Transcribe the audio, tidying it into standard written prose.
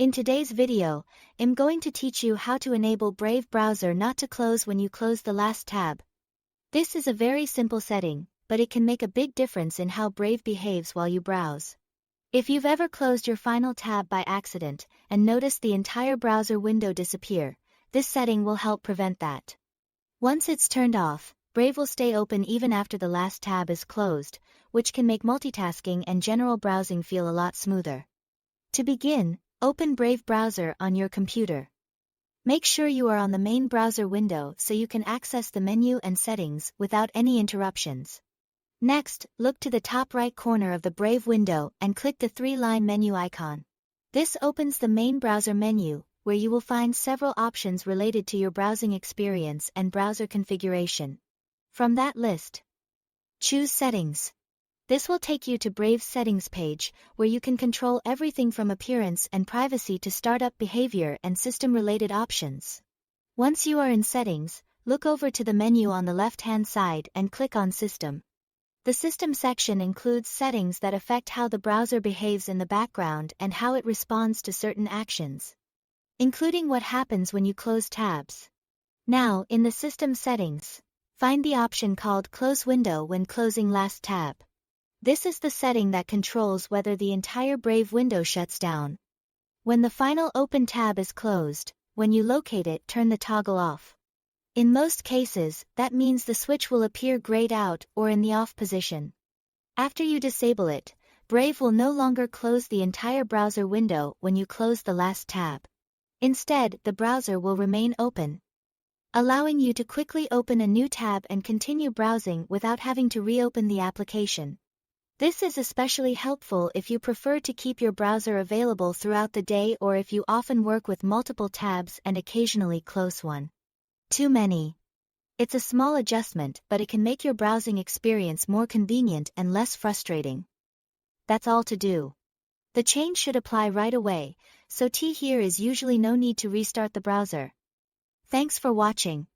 In today's video, I'm going to teach you how to enable Brave browser not to close when you close the last tab. This is a very simple setting, but it can make a big difference in how Brave behaves while you browse. If you've ever closed your final tab by accident and noticed the entire browser window disappear, this setting will help prevent that. Once it's turned off, Brave will stay open even after the last tab is closed, which can make multitasking and general browsing feel a lot smoother. To begin, open Brave browser on your computer. Make sure you are on the main browser window so you can access the menu and settings without any interruptions. Next, look to the top right corner of the Brave window and click the three-line menu icon. This opens the main browser menu, where you will find several options related to your browsing experience and browser configuration. From that list, choose Settings. This will take you to Brave's settings page, where you can control everything from appearance and privacy to startup behavior and system-related options. Once you are in Settings, look over to the menu on the left-hand side and click on System. The System section includes settings that affect how the browser behaves in the background and how it responds to certain actions, including what happens when you close tabs. Now, in the System settings, find the option called Close Window when closing last tab. This is the setting that controls whether the entire Brave window shuts down. When the final open tab is closed, when you locate it, turn the toggle off. In most cases, that means the switch will appear grayed out or in the off position. After you disable it, Brave will no longer close the entire browser window when you close the last tab. Instead, the browser will remain open, allowing you to quickly open a new tab and continue browsing without having to reopen the application. This is especially helpful if you prefer to keep your browser available throughout the day or if you often work with multiple tabs and occasionally close one too many. It's a small adjustment, but it can make your browsing experience more convenient and less frustrating. That's all to do. The change should apply right away, so here is usually no need to restart the browser. Thanks for watching.